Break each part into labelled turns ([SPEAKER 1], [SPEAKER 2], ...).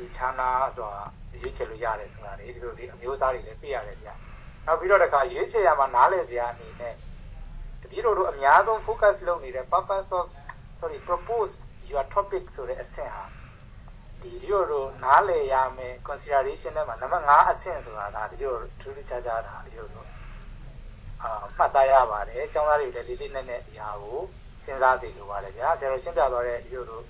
[SPEAKER 1] ဒီချာနာဆိုတာရွေးချယ်လို့ရတယ်ဆိုတာလေဒီလိုဒီအမျိုးအစားတွေလည်းပြရတယ်ဗျာနောက်ပြီးတော့တခါရွေးချယ်ရမှာနားလည်စရာအနေနဲ့တပည့်တော်တို့အများဆုံး focus လုပ်နေတဲ့ purpose of propose your topic ဆိုတဲ့အဆင့်ဟာဒီတို့နားလည်ရမယ် consideration ထဲမှာနံပါတ်5အဆင့်ဆိုတာဒါဒီတို့ထူးထူးခြားခြားတာဒီတို့မှတ်သားရပါတယ်အကြောင်းသားတွေလည်းလေးလေးနက်နက်ဒီဟာကိုစဉ်းစားသိလိုပါတယ်ဗျာဆရာတို့ရှင်းပြသွားတဲ့ဒီတို့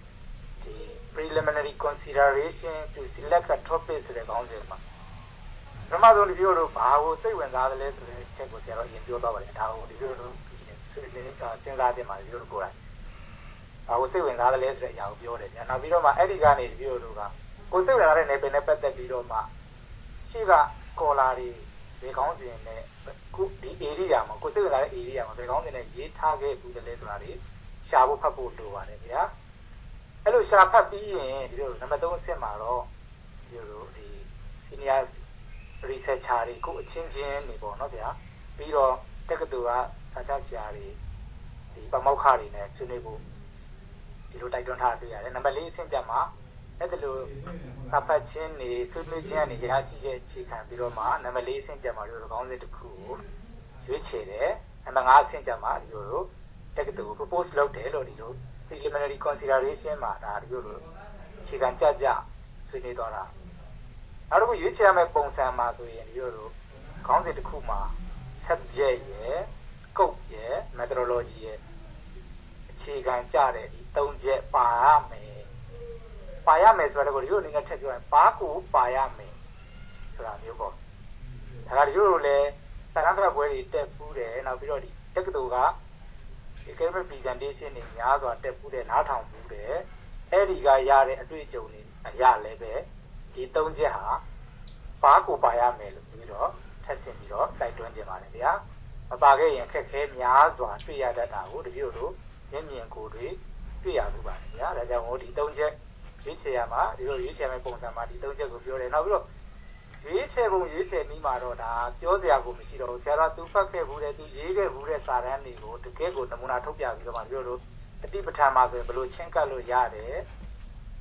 [SPEAKER 1] ဒီ preliminary consideration to select a topic ဆိုတဲ့ခေါင်းစဉ်မှာပထမဆုံးဒီတို့ဘာကိုစိတ်ဝင်စားသလဲဆိုတဲ့အချက်ကိုဆရာတို့အရင်ပြောသွားပါတယ်ဒါကိုဒီတို့စဉ်းစားတင်ပါတယ်ဒီတို့ကိုယ်တိုင်ဘာကိုစိတ်ဝင်စားသလဲဆိုတဲ့အရာကိုပြောတယ်ဗျာနောက်ပြီးတော့မှအဲ့ဒီကနေဒီတို့ကကိုယ်စိတ်ဝင်စားတဲ့နယ်ပယ်နဲ့ပတ်သက်ပြီးတော့မှရှေ့က scholar တွေဒီခေါင်းစဉ်နဲ့ခုဒီ area မှာကိုယ်စိတ်ဝင်စားတဲ့ area မှာဒီခေါင်းစဉ်နဲ့ရေးထားခဲ့ဘူးတယ်လဲဆိုတာတွေရှာဖို့ဖတ်ဖို့လိုပါတယ်ဗျာအဲ့လိုရှာဖတ်ပြီးရင်ဒီလိုနံပါတ်3အဆင့်မှာတော့ဒီလိုဒီ senior researcher တွေကိုအချင်းချင်းနေပေါ့နော်ဗျာပြီးတော့တက္ကသိုလ်ကစာချဆရာတွေဒီပမောက္ခတွေနဲ့ဆွေးနွေးဖို့ဒီလိုတိုက်တွန်းထားတွေ့ရတယ်နံပါတ်4အဆင့်ကျမှအဲ့ဒါလိုသတ်ဖတ်ခြင်းနေဆွေးနွေးခြင်းကနေရရှိတဲ့အခြေခံပြီးတော့မှနံပါတ်4အဆင့်ကျမှဒီလိုကောင်းစဉ်တစ်ခုကိုရွေးချယ်တယ်နံပါတ်5အဆင့်ကျမှဒီလိုတက္ကသိုလ် propose လုပ်တယ်လို့ဒီလို preliminary consideration မှာဒါဒီလိုအခြေခံကြကြဆွေးနွေးတော့တာနောက်တစ်ခုရွေးချယ်ရမယ့်ပုံစံမှာဆိုရင်ဒီလိုခေါင်းစဉ်တစ်ခုမှာ subject ရယ် scope ရယ် methodology ရယ်အခြေခံကြတဲ့ဒီ3ချက်ပါရမယ်ဆိုတော့ဒီလိုအနေနဲ့ထည့်ပြောရင်ဘာကိုပါရမယ်ဆိုတာမျိုးပေါ့ဒါကဒီလိုလည်းစာရန်ဖတ်ပွဲတွေတက်ပူးတယ်နောက်ပြီးတော့ဒီတက္ကသိုလ်က academic presentation တွေများစွာတက်ပူးတယ်နားထောင်ပူးတယ်အဲ့ဒီကရတဲ့အတွေ့အကြုံတွေအရလည်းပဲဒီ3ချက်ဟာဘာကိုပါရမယ်လို့ပြီးတော့ထပ်ဆင့်ပြီးတော့တိုက်တွန်းခြင်းပါတယ်ဗျာမပါခဲ့ရင်ခက်ခဲများစွာတွေ့ရတတ်တာကိုတပြည့်တို့မျက်မြင်ကိုယ်တွေတွေ့ရမှုပါတယ်ဗျာဒါကြောင့်မို့ဒီ3ချက်ရွေးချယ်ရမှာဒီလိုရွေးချယ်မယ့်ပုံစံမှာဒီ3ချက်ကိုပြောတယ်နောက်ပြီးတော့ရွေးချယ်ပုံရွေးချယ်ပြီးမှတော့ဒါပြောစရာကိုမရှိတော့ဘူးဆရာတော်သူဖတ်ခဲ့ဘူးတဲ့သူရေးခဲ့ဘူးတဲ့စာတမ်းတွေကိုတကယ်ကိုနမူနာထုတ်ပြပြီးတော့မှပြောလို့အတိပဋ္ဌာန်မှာဆိုရင်ဘယ်လိုချင်းကပ်လို့ရတယ်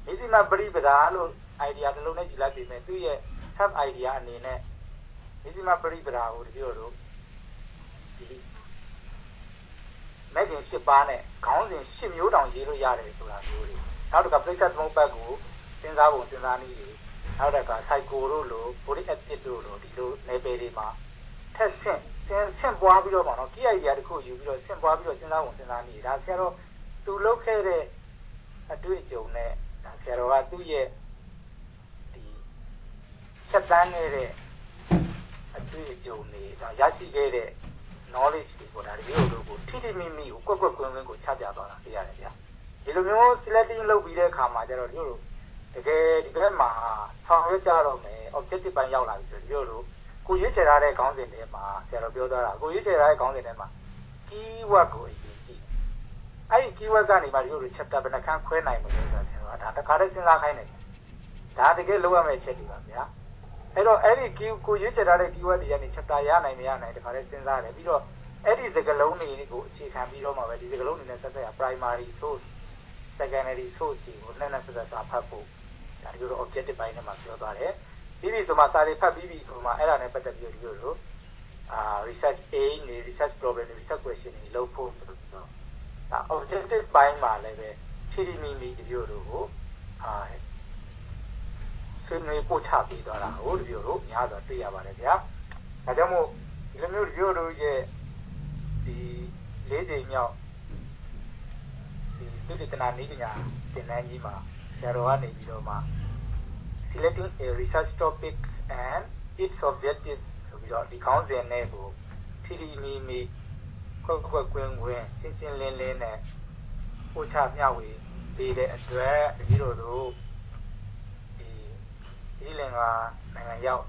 [SPEAKER 1] မိစိမပရိပဒါလို့ idea တစ်လုံးနဲ့ကြည်လိုက်ပြီးမယ်သူရဲ့ sub idea အနေနဲ့မိစိမပရိပဒါကိုဒီပြောလို့ဒီမဂ်ကင်10ပါးနဲ့ခေါင်းစဉ်10မျိုးတောင်ရေးလို့ရတယ်ဆိုတာမျိုးတွေနောက်တစ်ခါပြိဿသမုပ္ပတ်ကိုစဉ်းစားပုံစဉ်းစားနည်းတွေနောက်တစ်ခါ psycho တို့လို body ethic တို့လိုဒီလိုနယ်ပယ်တွေမှာထက်ဆင့်ပွားပြီးတော့ပေါ့နော် key idea တစ်ခုယူပြီးတော့ဆင့်ပွားပြီးတော့စဉ်းစားပုံစဉ်းစားနည်းဒါဆရာတော်သူလုပ်ခဲ့တဲ့အတွေ့အကြုံနဲ့ဒါဆရာတော်ကသူ့ရဲ့ဒီချက်တန်းနေတဲ့အတွေ့အကြုံတွေဒါရရှိခဲ့တဲ့ knowledge တွေပေါ့ဒါဒီလိုလိုကိုထိထိမိမိကိုကွက်ကွင်းကိုချပြသွားတာသိရတယ်ဗျာဒီလိုမျိုး selecting လုပ်ပြီးတဲ့အခါမှာကျတော့ဒီလိုတကယ်ဒီဘက်မှာဆောင်ရွက်ကြတော့မယ် objective ပိုင်းရောက်လာပြီဆိုတော့ဒီလိုကိုရွေးချယ်ထားတဲ့ခေါင်းစဉ်တွေမှာဆရာတော်ပြောသွားတာကိုရွေးချယ်ထားတဲ့ခေါင်းစဉ်တွေမှာ keyword ကိုအရင်ကြည့်အဲ့ဒီ keyword ကနေမှဒီလို chapter ဘယ်နှခန်းခွဲနိုင်မလဲဆိုတာဆရာတော်ကဒါတခါတည်းစဉ်းစားခိုင်းတယ်ဒါတကယ်လုပ်ရမယ့်အချက်တွေပါဗျာအဲ့တော့အဲ့ဒီကိုရွေးချယ်ထားတဲ့ keyword တွေကနေ chapter ရနိုင်မရနိုင်တခါတည်းစဉ်းစားတယ်ပြီးတော့အဲ့ဒီစကားလုံးတွေကိုအခြေခံပြီးတော့မှပဲဒီစကားလုံးတွေနဲ့ဆက်ဆက်ရ primary source secondary source တွေကိုနှစ်ဆက်ဆက်စာဖတ်ဖို့ဒါဒီလို objective ပိုင်းနဲ့မှပြောသွားတယ်ပြီးပြီဆိုမှစာတွေဖတ်ပြီးပြီဆိုမှအဲ့ဒါနဲ့ပတ်သက်ပြီးဒီလိုresearch aim တွေ research problem တွေ research question တွေလုပ်ဖို့ဆိုတော့ဒါ objective ပိုင်းမှာလည်းပဲဖြည်းဖြည်းမိမိဒီလိုကိုဆွေးနွေးပို့ချပြီးသွားတာကိုဒီလိုများစွာတွေ့ရပါတယ်ဗျာဒါကြောင့်မို့ဒီလိုမျိုးဒီလိုရဲ့ဒီ၄ချိန်မြောက်ဒီတနာနည်းပညာသင်တန်းကြီးမှာဆရာတော်ကနေပြီးတော့မှ selecting a research topic and its objectives ဆိုပြီးတော့ဒီခေါင်းစဉ်နဲ့ကိုဖြည်းဖြည်းမိမိကွက်ကွင်းရှင်းလင်းနဲ့ပို့ချမျှဝေပေးတဲ့အတွက်ဒီလိုတို့ဒီလင်္ကာနိုင်ငံရောက်